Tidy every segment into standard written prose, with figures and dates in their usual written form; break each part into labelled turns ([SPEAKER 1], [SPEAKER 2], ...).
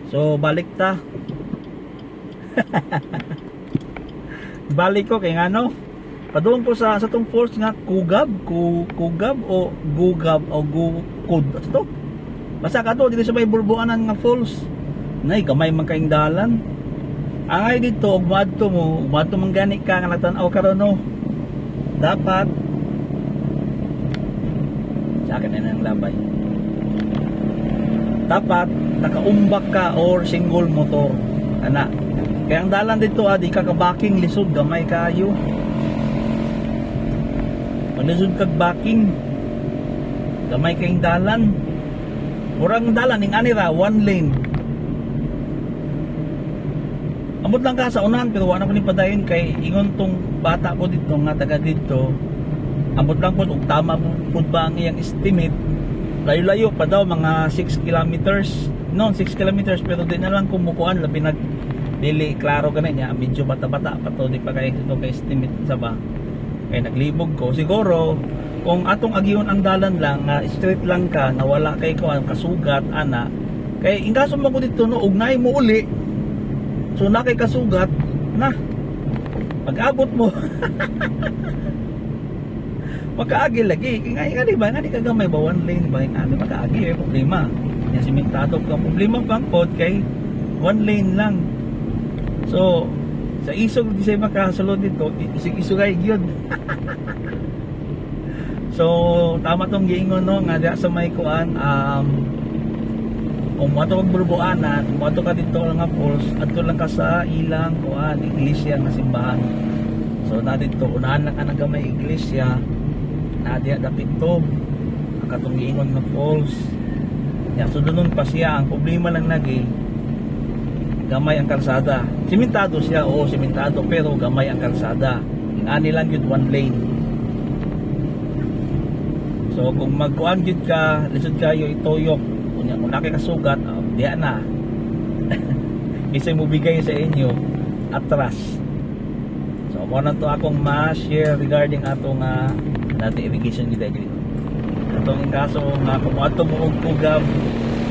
[SPEAKER 1] So balik ta. Balik ko kay ngano. Padung ko sa tong falls nga Kugab, Kugab o Gugab o Gukod. Ano to? Basta ka to dito sa may Bulbuanan nga falls. Nay gamay man kaing dalan. Angay dito ug madto man gani ka nga nagtan-aw karon no. Dapat sa akin na ng labay. Dapat nakaumbak ka or single motor. Ana. Kaya ang dalan dito di ka kabaking lisod gamay kayo. Manusod kag baking gamay kayong dalan. Murang dalan ning anira one lane. Amot lang ka sa unahan pero wala ko ni padayon kay ingon tong bata ko dito nga taga dito. Amot lang po ug tama po ba ang iyang estimate. Layo-layo pa daw mga 6 kilometers. No, 6 kilometers pero di na lang kumukuan labi nag dili klaro ganin niya medyo bata-bata pa to di pa kay ito kay estimate sa ba. Kaya naglibog ko siguro kung atong agyon ang dalan lang straight lang ka na wala kay ko ang kasugat ana kay ingaso mo ko dito no ugnay mo uli so na kay kasugat na pag-abot mo makaagi lagi kay nga di ba nga di kagamay ba one lane ba nga di makaagi problema nya simentado ka problema pang pod kay one lane lang so sa isog di say makasulod dito isig-isugay gyud. So tama tong giingon no nga diha sa may kuan kung moadto kag Bulbuanan moadto ka dito nga falls adto lang ka sa ilang kuan iglesia nga simbahan. So na dito unahan lang ka nagamay iglesia na diha dapit to ang katong giingon nga falls. Ya sudunon pa siya ang problema lang lagi gamay ang kalsada. Simentado siya, oo simentado pero gamay ang kalsada. Ani lang yun one lane. So kung magkuan gyud ka, lisod kayo itoyok. Kunya kung nakay kasugat, diya na. Isa mo bigay sa inyo atras. So mo na to akong ma-share regarding atong dati irrigation gid dito. Atong kaso nga kung ato mo og Kugab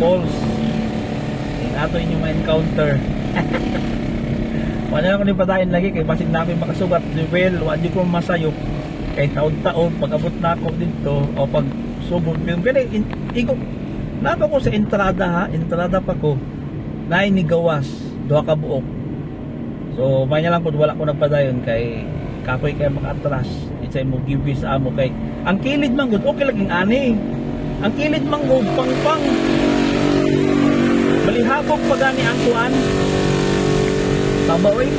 [SPEAKER 1] Falls ato inyo ma-encounter. Wala ko ni patayin lagi kay basin namin makasugat well, wala ko masayop kay taon-taon pag-abot na ako dito o pag subok pero iko napa ko sa entrada pa ko na inigawas duha ka buok. So may lang pud wala ko nagpadayon kay kapoy kay maka-atras isay mo give sa amo kay ang kilid man gud okay laging ani ang kilid man gud pang malihapog pa gani ang kuan tabaoy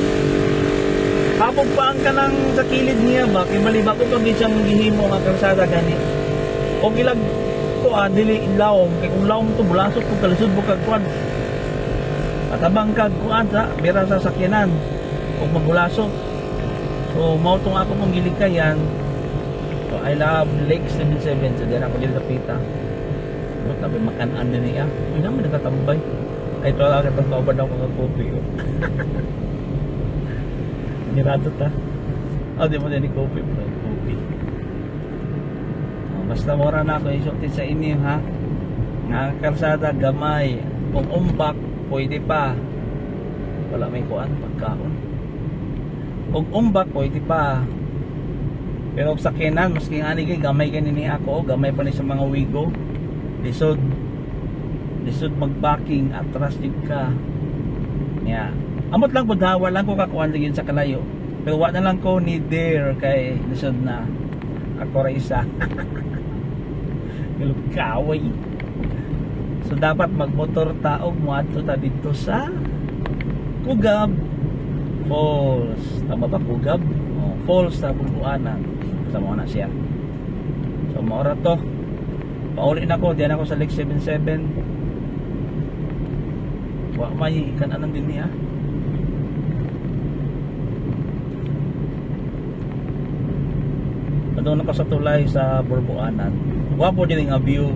[SPEAKER 1] habog pa ang kanang sa kilid niya ba kay malibako pag isang gihimo nga kalsada gani o gilag kuan dili ilawom kay kung lawom to bulasot kung kalisod mo kag kuan patabang kag kuan sa bira sa sakyanan o magulasot. So mao tong ako mong gilikayan. So I love Lake 77 so dira ko dito pita. But tabi makanan din niya. Hindi naman nagtatambay. Ay ito lang itong kauban ako ng kopi. Nirado ta. Di mo din ni kopi. Basta mura na ako isulti sa inyo ha. Nga kalsada gamay. Kung umbak, pwede pa. Wala may kuan, pagkaon. Kung umbak, pwede pa. Pero sa sakyanan, maski nga nigay, gamay kanini ako. Gamay pa ni sa mga wigo. Lisod magbacking atras din ka yeah. Amot lang po dawa lang ko kakuan lagi sa kalayo pero wa na lang ko ni dare kay lisod na ako ra isa kaway so dapat magmotor taog mo adto ta dito sa Kugab Falls tama ba Kugab Falls sa Bulbuanan sa mo na siya so maora to pauli na ko diyan ako sa Lake 77 wa may kanan din niya doon ako sa tulay sa Bulbuanan. Wapo din ang view